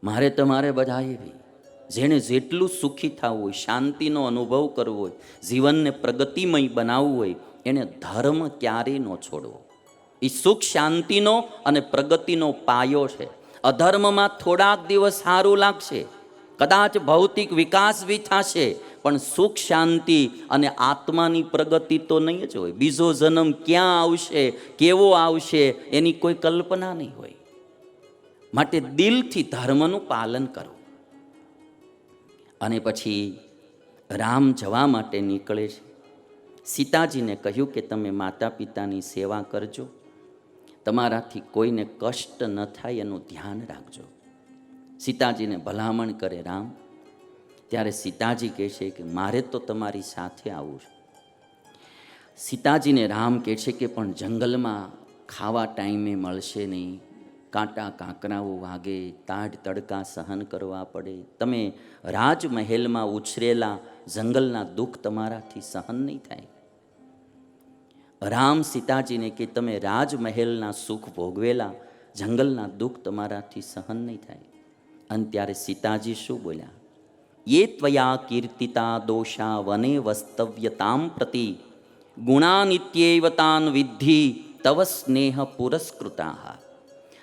મારે તમારે બધા એવી, જેણે જેટલું સુખી થવું હોય, શાંતિનો અનુભવ કરવો હોય, જીવનને પ્રગતિમય બનાવવું હોય, એને ધર્મ ક્યારેય ન છોડવો. એ સુખ શાંતિનો અને પ્રગતિનો પાયો છે. અધર્મમાં થોડાક દિવસ સારું લાગશે, કદાચ ભૌતિક વિકાસ બી થશે, પણ સુખ શાંતિ અને આત્માની પ્રગતિ તો નહીં જ હોય. બીજો જન્મ ક્યાં આવશે, કેવો આવશે, એની કોઈ કલ્પના નહીં હોય. માટે દિલથી ધર્મનું પાલન કરો. અને પછી રામ જવા માટે નીકળે છે. સીતાજીને કહ્યું કે તમે માતા પિતાની સેવા કરજો, તમારાથી કોઈને કષ્ટ ન થાય એનું ધ્યાન રાખજો. સીતાજીને ભલામણ કરે રામ. ત્યારે સીતાજી કહે છે કે મારે તો તમારી સાથે આવવું છે. સીતાજીને રામ કહે છે કે પણ જંગલમાં ખાવા ટાઈમે મળશે નહીં, કાંટા કાંકરાઓ વાગે, તાઢ તડકા સહન કરવા પડે, તમે રાજમહેલમાં ઉછરેલા જંગલના દુઃખ તમારાથી સહન નહીં થાય. રામ સીતાજીને કે તમે રાજમહેલના સુખ ભોગવેલા, જંગલના દુઃખ તમારાથી સહન નહીં થાય. અને ત્યારે સીતાજી શું બોલ્યા? યે ત્વયા કીર્તિતા દોષા વને વસ્તવ્યતામ પ્રતિ ગુણાનિત્યેવ તાન વિદ્ધિ તવ સ્નેહ પુરસ્કૃતા.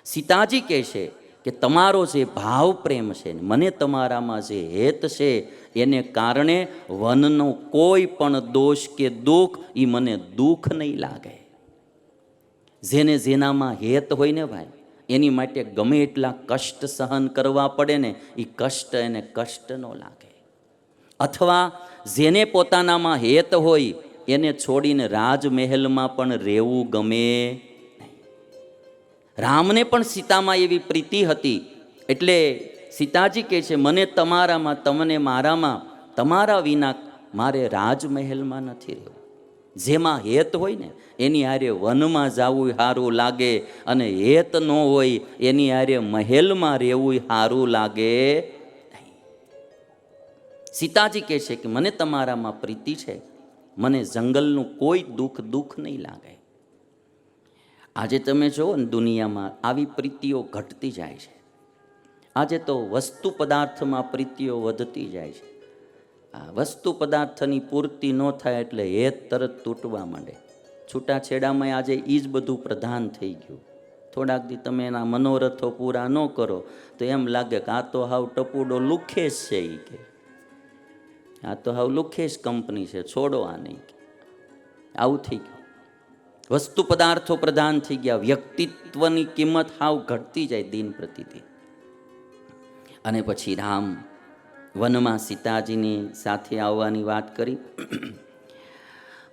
સીતાજી કહે છે કે તમારો જે ભાવ પ્રેમ છે, મને તમારામાં જે હેત છે, એને કારણે વનનો કોઈ પણ દોષ કે દુઃખ એ મને દુઃખ નહીં લાગે. જેને જેનામાં હેત હોય ને ભાઈ, એની માટે ગમે એટલા કષ્ટ સહન કરવા પડે ને, એ કષ્ટ એને કષ્ટ ન લાગે. અથવા જેને પોતાનામાં હેત હોય એને છોડીને રાજમહેલમાં પણ રહેવું ગમે. રામને પણ સીતામાં એવી પ્રીતિ હતી, એટલે સીતાજી કહે છે મને તમારામાં, તમને મારામાં, તમારા વિના મારે રાજમહેલમાં નથી રહેવું. જેમાં હેત હોય ને એની હારે વનમાં જવું સારું લાગે, અને હેત ન હોય એની હારે મહેલમાં રહેવું સારું લાગે નહીં. સીતાજી કહે છે કે મને તમારામાં પ્રીતિ છે, મને જંગલનું કોઈ દુઃખ નહીં લાગે. આજે તમે જુઓ ને દુનિયામાં આવી પ્રીતિઓ ઘટતી જાય છે. આજે તો વસ્તુ પદાર્થમાં પ્રીતિઓ વધતી જાય છે. આ વસ્તુ પદાર્થની પૂર્તિ ન થાય એટલે હેત તરત તૂટવા માંડે. છૂટાછેડામાં આજે એ જ બધું પ્રધાન થઈ ગયું. થોડાક દી તમે એના મનોરથો પૂરા ન કરો તો એમ લાગે કે આ તો હાવ ટપુડો લુખેશ છે, એ કે આ તો હાવ લુખેશ કંપની છે, છોડો આ નહીં. આવું થઈ ગયું. વસ્તુ પદાર્થો પ્રધાન થઈ ગયા, વ્યક્તિત્વની કિંમત હાવ ઘટતી જાય દિન પ્રતિદિન. અને પછી રામ વનમાં સીતાજીની સાથે આવવાની વાત કરી.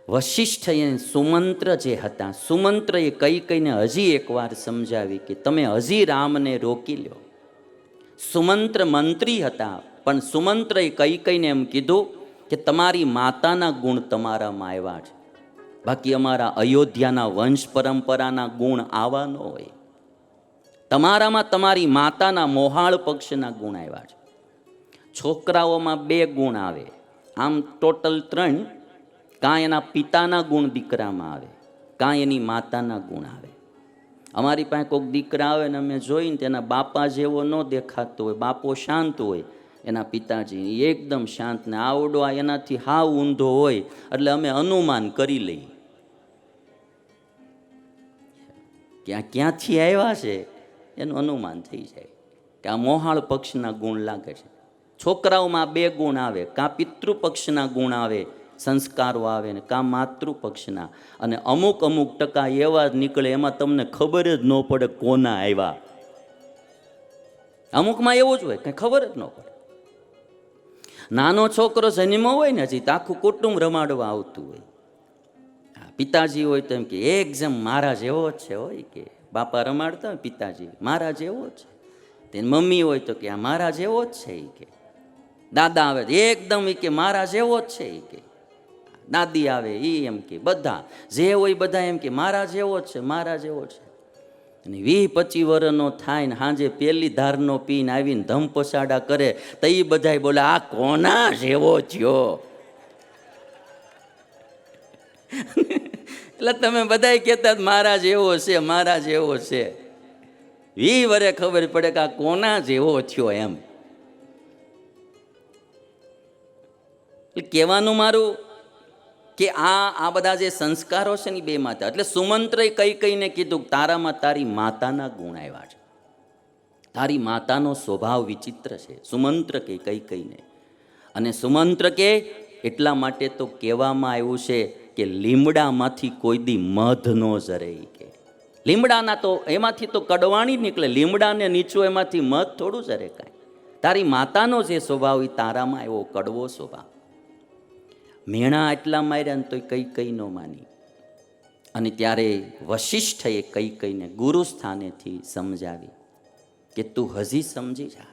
વશિષ્ઠએ સુમંત્ર જે હતા, સુમંત્રએ કઈને હજી એકવાર સમજાવી કે તમે હજી રામને રોકી લ્યો. સુમંત્ર મંત્રી હતા, પણ સુમંત્રએ કઈને એમ કીધું કે તમારી માતાના ગુણ તમારામાં આવ્યા છે, બાકી અમારા અયોધ્યાના વંશ પરંપરાના ગુણ આવા ન હોય. તમારામાં તમારી માતાના મોહાળ પક્ષના ગુણ આવ્યા છે. છોકરાઓમાં 2 ગુણ આવે, આમ ટોટલ 3. કાં એના પિતાના ગુણ દીકરામાં આવે, કાં એની માતાના ગુણ આવે. અમારી પાસે કોઈક દીકરા આવે ને અમે જોઈને તેના બાપા જેવો ન દેખાતો હોય, બાપો શાંત હોય, એના પિતાજી એકદમ શાંત, ને આવડો એનાથી હાવ ઊંધો હોય, એટલે અમે અનુમાન કરી લઈએ કે આ ક્યાંથી આવ્યા છે, એનું અનુમાન થઈ જાય કે આ મોહાળ પક્ષના ગુણ લાગે છે. છોકરાઓમાં 2 ગુણ આવે, કાં પિતૃપક્ષના ગુણ આવે, સંસ્કારો આવે, ને કાં માતૃપક્ષના. અને અમુક ટકા એવા જ નીકળે એમાં તમને ખબર જ ન પડે કોના આવ્યા. અમુકમાં એવું જ હોય કંઈ ખબર જ ન પડે. નાનો છોકરો જન્મો હોય ને હજી તો આખું કુટુંબ રમાડવા આવતું હોય. પિતાજી હોય તો એમ કે એકદમ મારા જેવો જ છે, હોય કે બાપા રમાડતા હોય પિતાજી મારા જેવો જ છે. તે મમ્મી હોય તો કે આ મારા જેવો જ છે, એ કે દાદા આવે એકદમ એ કે મારા જેવો જ છે, એ કે દાદી આવે એ એમ કે બધા જે હોય બધા એમ કે મારા જેવો જ છે, મારા જેવો છે. અને 20-25 વર્ષનો થાય ને સાંજે પેલી ધારનો પીને આવીને ધમ પછાડા કરે તો એ બધા બોલે આ કોના જેવો થયો. એટલે તમે બધા કહેતા મારા જેવો છે, મારા જેવો છે. વરે ખબર પડે કે આ કોના જેવો થયો એમ. એટલે કહેવાનું મારું કે આ બધા જે સંસ્કારો છે ને બે માતા, એટલે સુમંત્રએ કઈને કીધું તારામાં તારી માતાના ગુણ આવ્યા છે, તારી માતાનો સ્વભાવ વિચિત્ર છે. સુમંત્ર કે કઈને, અને સુમંત્ર કે એટલા માટે તો કહેવામાં આવ્યું છે કે લીમડામાંથી કોઈ દી મધ નો ઝરે. કે લીમડાના તો એમાંથી તો કડવાણી નીકળે, લીમડાને નીચો એમાંથી મધ થોડું ઝરે કાંઈ. તારી માતાનો જે સ્વભાવ એ તારામાં એવો કડવો સ્વભાવ. મેણા એટલા માર્યા ને તોય કઈ ન માની. અને ત્યારે વશિષ્ઠએ કઈને ગુરુ સ્થાનેથી સમજાવી કે તું હજી સમજી જા.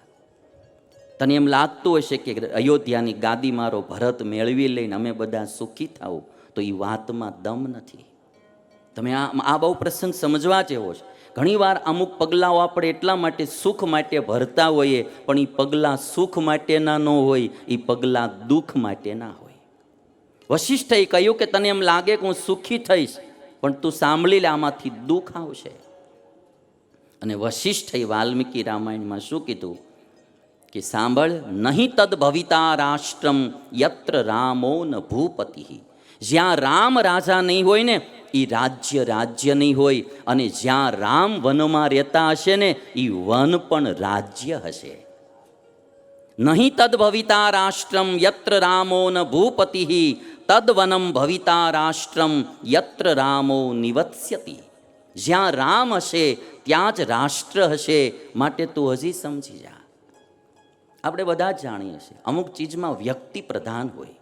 તને એમ લાગતું હશે કે અયોધ્યાની ગાદી મારો ભરત મેળવી લઈને અમે બધા સુખી થાવું, તો એ વાતમાં દમ નથી. તમે આ બહુ પ્રસંગ સમજવા જેવો છે. ઘણીવાર અમુક પગલાઓ આપણે એટલા માટે સુખ માટે ભરતા હોઈએ, પણ એ પગલાં સુખ માટેના ન હોય, એ પગલાં દુઃખ માટેના હોય. વશિષ્ઠએ કહ્યું કે તને એમ લાગે કે હું સુખી થઈશ, પણ તું સાંભળી લે, આમાંથી દુઃખ આવશે. અને વશિષ્ઠએ વાલ્મીકી રામાયણમાં શું કીધું કે સાંભળ, નહીં તદ ભવિતા રાષ્ટ્રમ યત્ર રામો ન ભૂપતિ. જ્યાં રામ રાજા નહીં હોય ને એ રાજ્ય નહીં હોય, અને જ્યાં રામ વનમાં રહેતા હશે ને એ વન પણ રાજ્ય હશે. નહીં તદ ભવિતા રાષ્ટ્રમ યત્ર રામો ન ભૂપતિ તદ વનમ ભવિતા રાષ્ટ્રમ યત્ર રામો નિવત્સ્યતિ. જ્યાં રામ હશે ત્યાં જ રાષ્ટ્ર હશે. માટે તું હજી સમજી જા. આપણે બધા જ જાણીએ છીએ અમુક ચીજમાં વ્યક્તિ પ્રધાન હોય.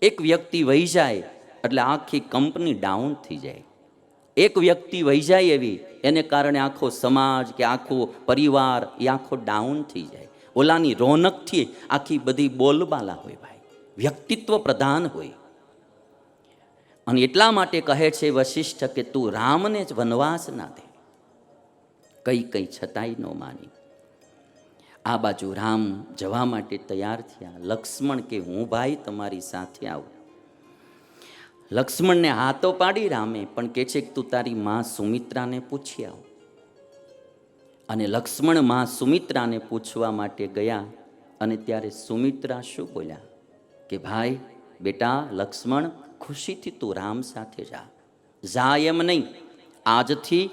એક વ્યક્તિ વહી જાય એટલે આખી કંપની ડાઉન થઈ જાય. એક વ્યક્તિ વહી જાય એવી, એને કારણે આખો સમાજ કે આખો પરિવાર એ આખો ડાઉન થઈ જાય. ઓલાની રોનકથી આખી બધી બોલબાલા હોય ભાઈ, વ્યક્તિત્વ પ્રધાન હોય. અને એટલા માટે કહે છે વશિષ્ઠ કે તું રામને જ વનવાસ ના દે. કઈ છતાંય ન માની. આ બાજુ રામ જવા માટે તૈયાર થયા. લક્ષ્મણ કે હું ભાઈ તમારી સાથે આવું. લક્ષ્મણને હાથો પાડી રામે, પણ કે છે કે તું તારી માં સુમિત્રાને પૂછી આવ. અને લક્ષ્મણ માં સુમિત્રાને પૂછવા માટે ગયા. અને ત્યારે સુમિત્રા શું બોલ્યા કે ભાઈ બેટા લક્ષ્મણ, ખુશીથી તું રામ સાથે જા એમ નહીં. આજથી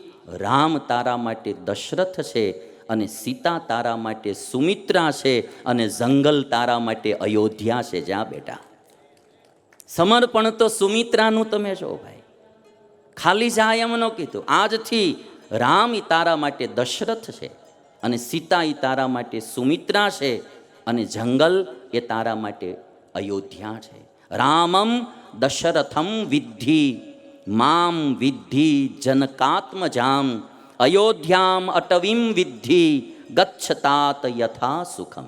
રામ તારા માટે દશરથ છે, અને સીતા તારા માટે સુમિત્રા છે, અને જંગલ તારા માટે અયોધ્યા છે. જા બેટા. સમર્પણ તો સુમિત્રાનું તમે જો ભાઈ, ખાલી જા એમ ન કીધું. આજથી રામ ઈ તારા માટે દશરથ છે, અને સીતા ઈ તારા માટે સુમિત્રા છે, અને જંગલ એ તારા માટે અયોધ્યા છે. રામમ દશરથમ વિદ્ધિ મામ વિદ્ધિ જનકાત્મજામ અયોધ્યામ અટવીમ વિદ્ધિ ગચ્છતાત યથા સુખમ.